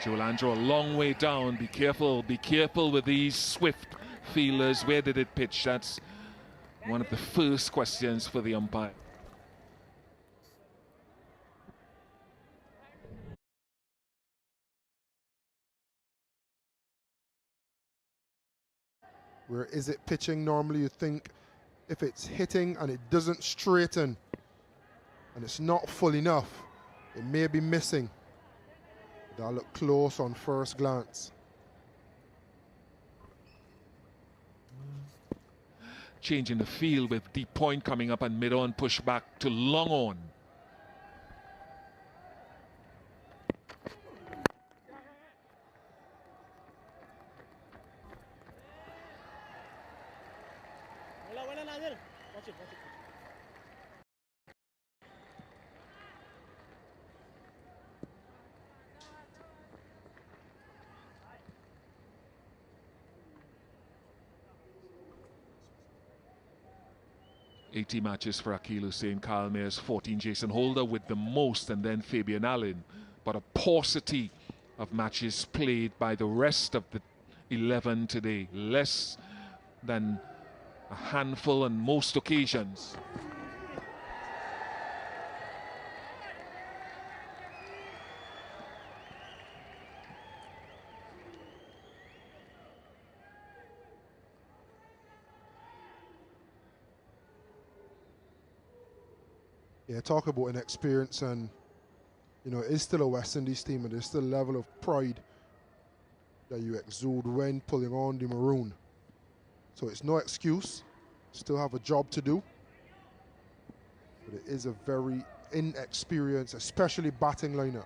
Joel Andrew a long way down. Be careful with these swift fielders. Where did it pitch? That's one of the first questions for the umpire. Where is it pitching? Normally you think if it's hitting and it doesn't straighten and it's not full enough, it may be missing. That'll look close on first glance. Changing the field with deep point coming up and mid-on push back to long on. Watch it. 80 matches for Akil Hussain, Kyle Mayers 14, Jason Holder with the most, and then Fabian Allen. But a paucity of matches played by the rest of the 11 today. Less than a handful on most occasions. Yeah, talk about an experience, and you know, it's still a West Indies team, and there's still a level of pride that you exude when pulling on the maroon. So it's no excuse, still have a job to do, but it is a very inexperienced, especially batting lineup.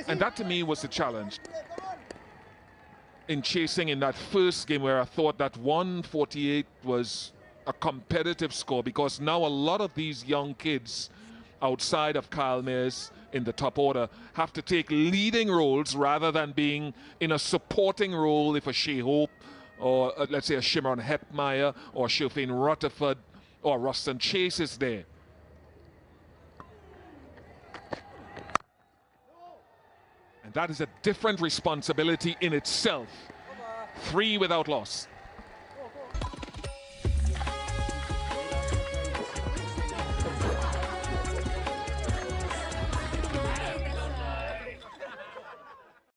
And that to me was the challenge in chasing in that first game, where I thought that 148 was a competitive score, because now a lot of these young kids outside of Kyle Mayers in the top order have to take leading roles rather than being in a supporting role if a Shea Hope or let's say a Shimron Hepmeyer or Shofane Rutherford or Ruston Chase is there. And that is a different responsibility in itself. 3 without loss.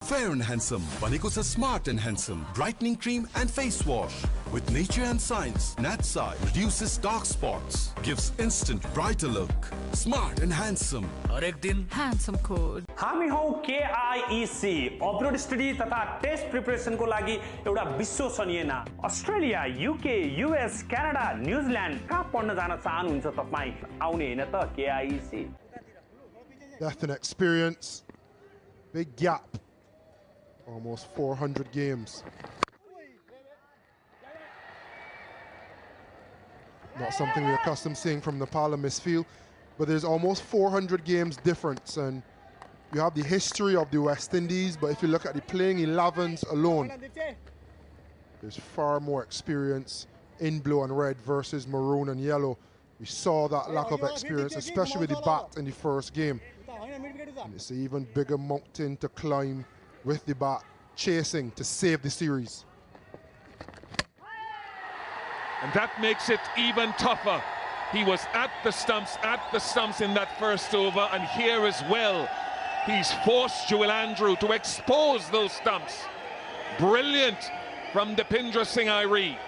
Fair and Handsome, भनेको छ smart and handsome, brightening cream and face wash. With nature and science, Natsai reduces dark spots, gives instant brighter look. Smart and handsome. हरेक दिन handsome code. हामी हौ KIEC abroad study तथा test preparation को लागि एउटा विश्वसनीय नाम. अस्ट्रेलिया, UK, US, क्यानाडा, न्यूजील्यान्ड कहाँ पढ्न जान चाहनुहुन्छ तपाई? आउने हैन त KIEC. Depth and experience, big gap. Almost 400 games. Not something we're accustomed seeing from Nepal and Miss Field, but there's almost 400 games difference, and you have the history of the West Indies, but if you look at the playing 11s alone, there's far more experience in blue and red versus maroon and yellow. We saw that lack of experience, especially with the bat in the first game. And it's an even bigger mountain to climb with the bat, chasing to save the series. And that makes it even tougher. He was at the stumps in that first over, and here as well, he's forced Joel Andrew to expose those stumps. Brilliant from Dipindra Singh Airi.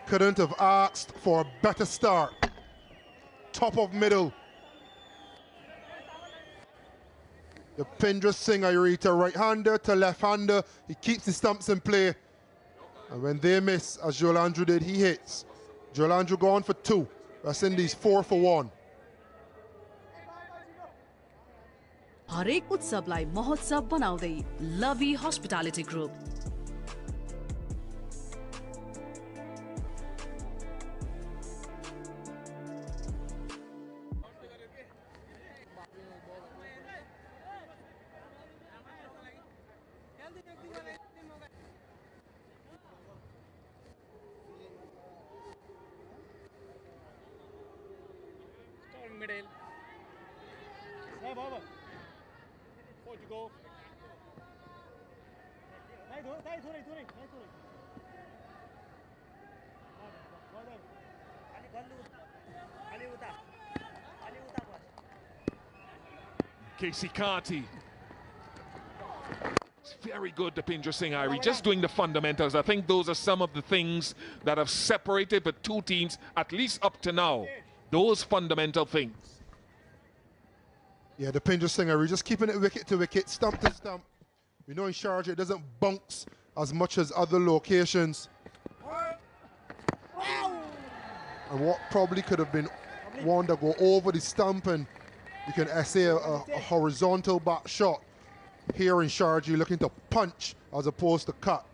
Couldn't have asked for a better start. Top of middle. Dipindra Singh Airi to right-hander to left-hander. He keeps the stumps in play. And when they miss, as Joel Andrew did, he hits. Joel Andrew gone for 2. West Indies 4 for 1. हरेक उत्सवलाई महोत्सव बनाउँदै लभी hospitality group. Casey Carty. It's very good, Dipendra Singh Irie, just doing the fundamentals. I think those are some of the things that have separated the two teams, at least up to now. Those fundamental things. Yeah, Dipendra Singh Irie just keeping it wicket to wicket, stump to stump. We know in Sharjah it doesn't bounce as much as other locations. And what probably could have been one that go over the stump and you can essay a horizontal back shot. Here in Sharjah, you're looking to punch as opposed to cut.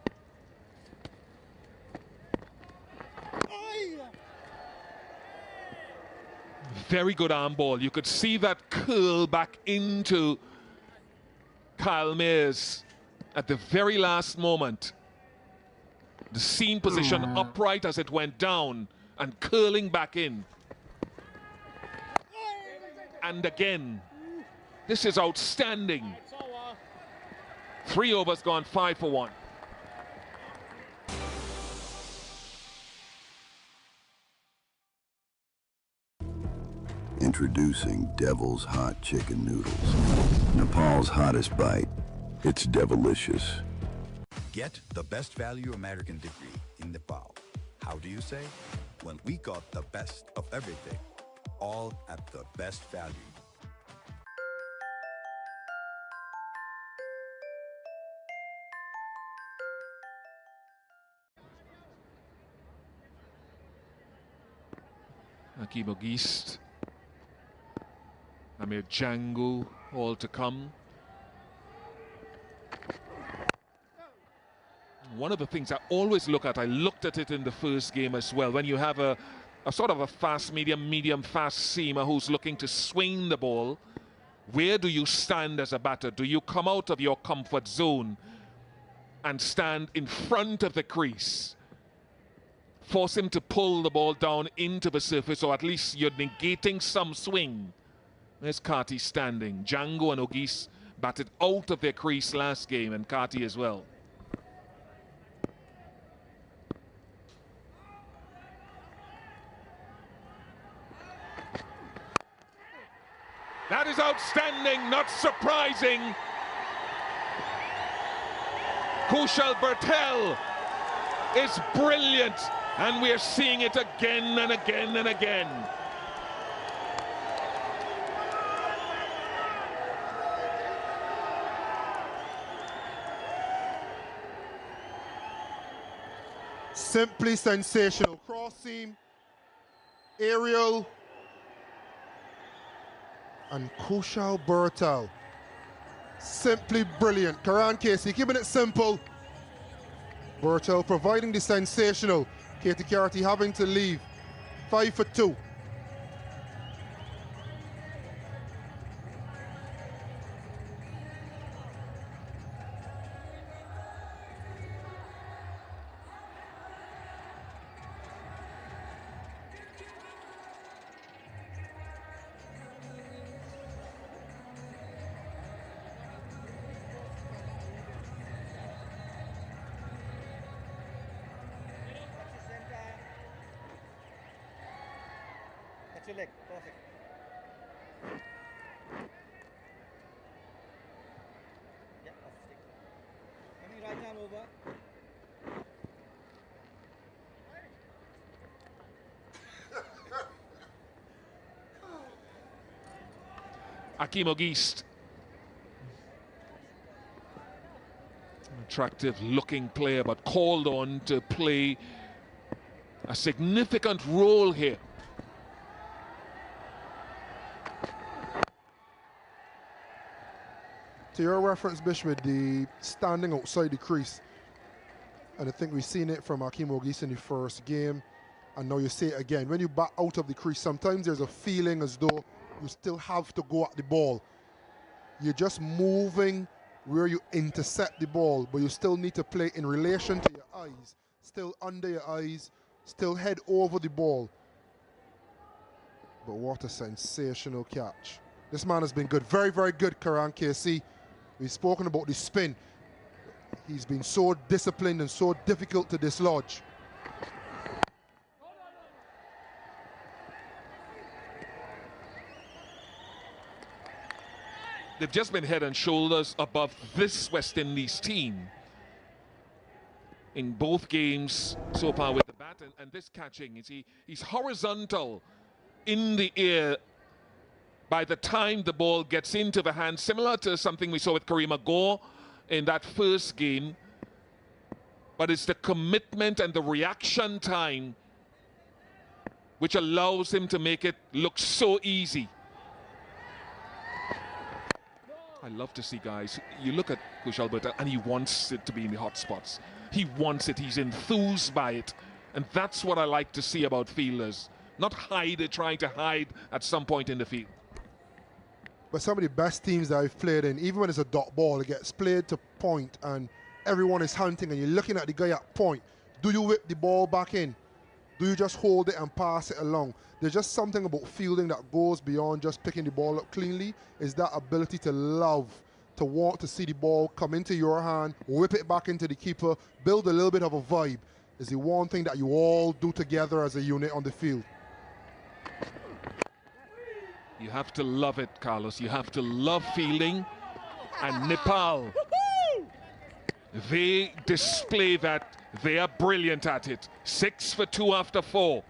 Very good arm ball. You could see that curl back into Kyle Mayers at the very last moment. The seam position upright as it went down and curling back in. And again, this is outstanding. 3 overs gone, 5 for 1. Introducing Devil's Hot Chicken Noodles. Nepal's hottest bite. It's devilicious. Get the best value American degree in Nepal. How do you say? When we got the best of everything, all at the best value. Hakeem Ogist, Amir Django, all to come. One of the things I always look at, I looked at it in the first game as well, when you have a sort of a fast medium fast seamer who's looking to swing the ball, where do you stand as a batter? Do you come out of your comfort zone and stand in front of the crease? Force him to pull the ball down into the surface, or at least you're negating some swing. There's Carty standing. Django and Ogis batted out of their crease last game, and Carty as well. That is outstanding, not surprising. Kushal Bertel is brilliant, and we're seeing it again and again and again. Simply sensational. Cross seam, aerial, and Kushal Bertel. Simply brilliant. Karan Casey keeping it simple. Bertel providing the sensational. Katie Carty having to leave. 5 for 2. Your leg, perfect. Yeah, off stick. Coming right arm over. Hakeem Ogist. An attractive looking player, but called on to play a significant role here. To your reference, Bish, with the standing outside the crease, and I think we've seen it from Hakeem Ogis in the first game, and now you see it again. When you bat out of the crease, sometimes there's a feeling as though you still have to go at the ball. You're just moving where you intercept the ball, but you still need to play in relation to your eyes, still under your eyes, still head over the ball. But what a sensational catch. This man has been good. Very, very good, Karan KC. We've spoken about the spin. He's been so disciplined and so difficult to dislodge. They've just been head and shoulders above this West Indies team in both games so far with the bat, and this catching. He's horizontal in the air by the time the ball gets into the hand, similar to something we saw with Kareem Agor in that first game. But it's the commitment and the reaction time which allows him to make it look so easy. I love to see guys, you look at Kushal Bhatta and he wants it to be in the hot spots. He wants it, he's enthused by it. And that's what I like to see about fielders. Not trying to hide at some point in the field. But some of the best teams that I've played in, even when it's a dot ball, it gets played to point and everyone is hunting and you're looking at the guy at point. Do you whip the ball back in? Do you just hold it and pass it along? There's just something about fielding that goes beyond just picking the ball up cleanly. Is that ability to love, to want to see the ball come into your hand, whip it back into the keeper, build a little bit of a vibe. Is the one thing that you all do together as a unit on the field. You have to love it, Carlos. You have to love fielding. And Nepal, they display that. They are brilliant at it. 6 for 2 after 4.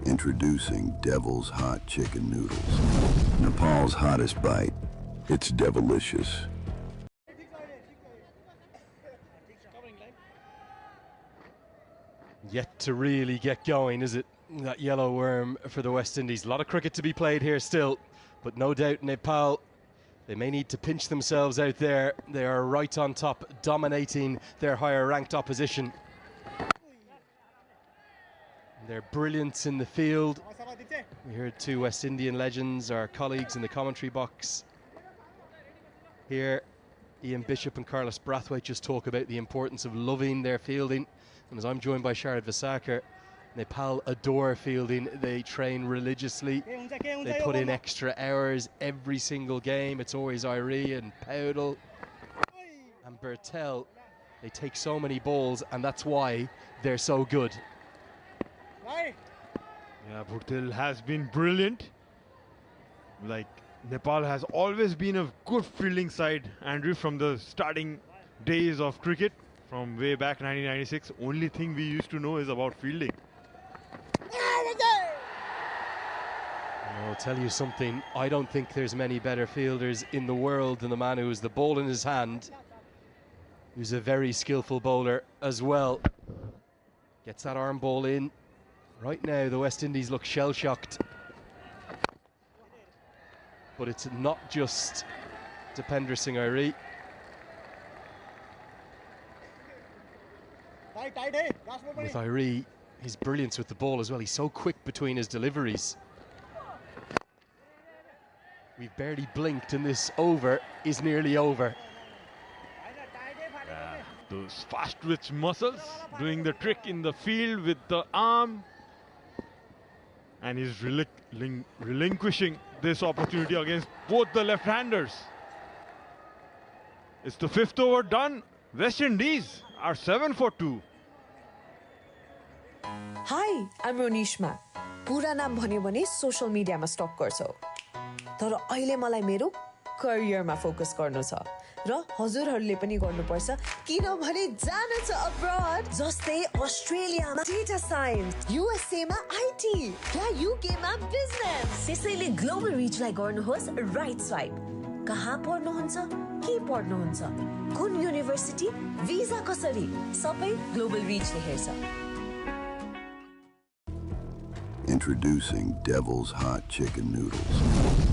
Introducing Devil's Hot Chicken Noodles. Nepal's hottest bite. It's devilicious. Yet to really get going, is it? That yellow worm for the West Indies. A lot of cricket to be played here still, but no doubt Nepal, they may need to pinch themselves out there. They are right on top, dominating their higher ranked opposition. Their brilliance in the field. We heard 2 West Indian legends, our colleagues in the commentary box. Here, Ian Bishop and Carlos Brathwaite just talk about the importance of loving their fielding. And as I'm joined by Sharad Vasakar, Nepal adore fielding. They train religiously. They put in extra hours every single game. It's always Irie and Powdell and Bertel. They take so many balls, and that's why they're so good. Yeah, Bhurtel has been brilliant. Like, Nepal has always been a good fielding side, Andrew, from the starting days of cricket, from way back 1996. Only thing we used to know is about fielding. I'll tell you something, I don't think there's many better fielders in the world than the man who has the ball in his hand, who's a very skillful bowler as well. Gets that arm ball in. Right now, the West Indies look shell-shocked. But it's not just Dipender Singh Irie. With Irie, his brilliance with the ball as well. He's so quick between his deliveries. We've barely blinked and this over is nearly over. Those fast twitch muscles doing the trick in the field with the arm. And he's relinquishing this opportunity against both the left-handers. It's the 5th over done. West Indies are 7 for 2. Hi, I'm Ronishma. Pura naam bhanyo bhane social media ma stalk garchau. तर अहिले मलाई मेरो करियरमा focus गर्नु छ र हजुरहरूले पनि गर्नुपर्छ किनभने जान छ अब्रॉड जस्तै अस्ट्रेलियामा डेटा साइन्स युएसए मा आईटी या युके मा बिजनेस त्यसैले ग्लोबल रिचलाई गर्नुहोस् राइट स्वाइप कहाँ पढ्नुहुन्छ के पढ्नुहुन्छ कुन युनिभर्सिटी भिजा कसरी सबै ग्लोबल रिचले हेर्छ Introducing Devil's Hot Chicken Noodles.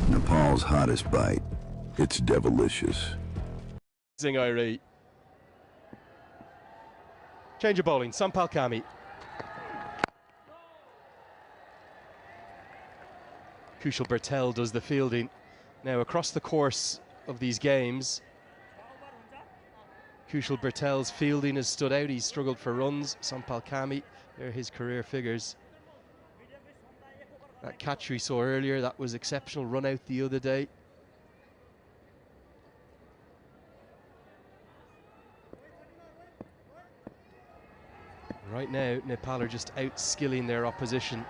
Nepal's hottest bite. It's devilicious. Irie. Change of bowling, Sampal Kami. Kushal Bertel does the fielding. Now, across the course of these games, Kushal Bertel's fielding has stood out. He's struggled for runs. Sampal Kami, they're his career figures. That catch we saw earlier, that was exceptional run out the other day. Right now, Nepal are just out-skilling their opposition.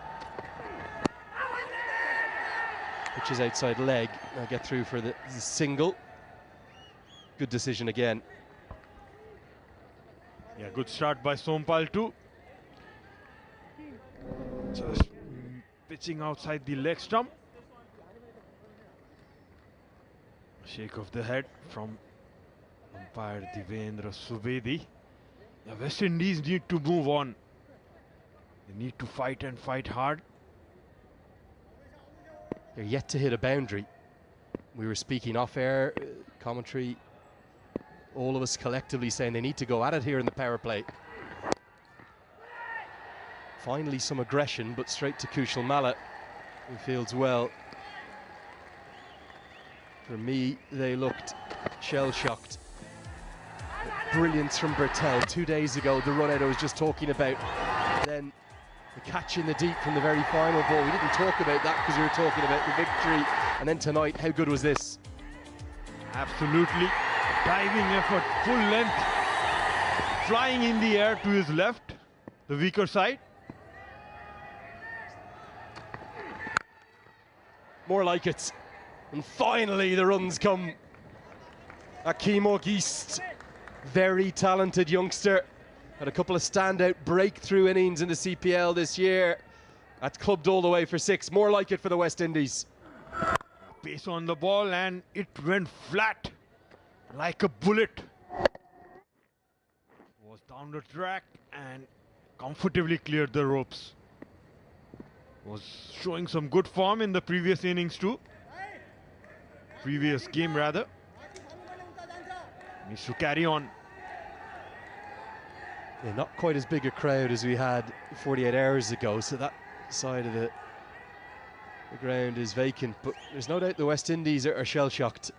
Which is outside leg. They'll get through for the single. Good decision again. Yeah, good start by Sompal too. Just pitching outside the leg stump. Shake of the head from umpire Divendra Subedi. The West Indies need to move on. They need to fight and fight hard. They're yet to hit a boundary. We were speaking off air, commentary, all of us collectively saying they need to go at it here in the power play. Finally some aggression, but straight to Kushal Malla, who fields well. For me, they looked shell-shocked. Brilliance from Bertel 2 days ago, the run out I was just talking about. Then the catch in the deep from the very final ball. We didn't talk about that because we were talking about the victory. And then tonight, how good was this? Absolutely. Diving effort, full length. Flying in the air to his left, the weaker side. More like it. And finally the runs come. Akeem Auguste, very talented youngster. Had a couple of standout breakthrough innings in the CPL this year. That's clubbed all the way for 6. More like it for the West Indies. Pace on the ball and it went flat like a bullet. Was down the track and comfortably cleared the ropes. Was showing some good form in the previous innings too. Previous game rather. Needs to carry on. Yeah, not quite as big a crowd as we had 48 hours ago, so that side of the ground is vacant, but there's no doubt the West Indies are shell-shocked.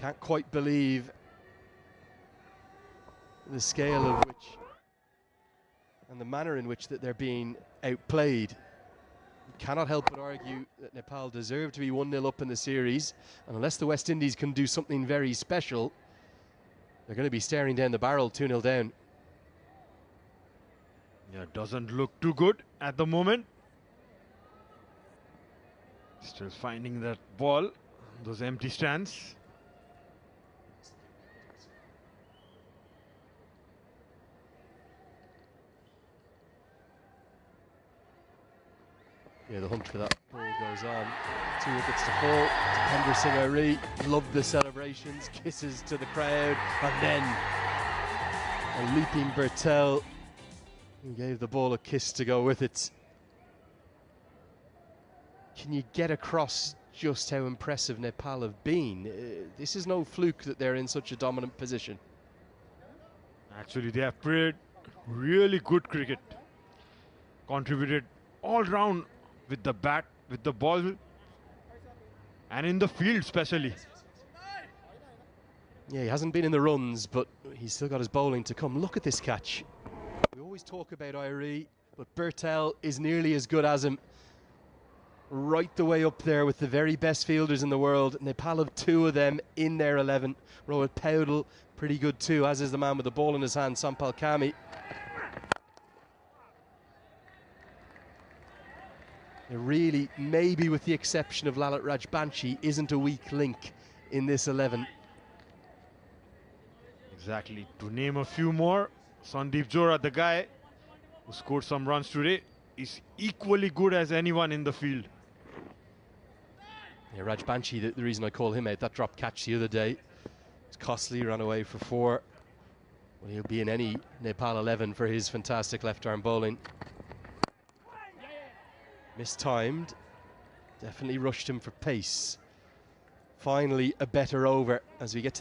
Can't quite believe the scale of which and the manner in which that they're being outplayed. You cannot help but argue that Nepal deserve to be 1-0 up in the series, and unless the West Indies can do something very special, they're going to be staring down the barrel 2-0 down. Yeah, doesn't look too good at the moment. Still finding that ball, those empty stands. Yeah, the hunt for that ball goes on. 2 wickets to fall. Tender Singh Ari loved the celebrations, kisses to the crowd, and then a leaping Bertel who gave the ball a kiss to go with it. Can you get across just how impressive Nepal have been? This is no fluke that they're in such a dominant position. Actually, they have played really good cricket. Contributed all round with the bat, with the ball, and in the field especially. Yeah, he hasn't been in the runs, but he's still got his bowling to come. Look at this catch. We always talk about Irie, but Bertel is nearly as good as him. Right the way up there with the very best fielders in the world. Nepal have 2 of them in their 11. Rohit Paudel, pretty good too, as is the man with the ball in his hand, Sampal Kami. There really, maybe with the exception of Lalit Rajbanshi, isn't a weak link in this 11. Exactly. To name a few more, Sandeep Johra, the guy who scored some runs today, is equally good as anyone in the field. Yeah, Rajbanshi, the reason I call him out, that drop catch the other day, it's costly, ran away for 4. Well, he'll be in any Nepal 11 for his fantastic left-arm bowling. Mistimed, definitely rushed him for pace. Finally, a better over as we get to the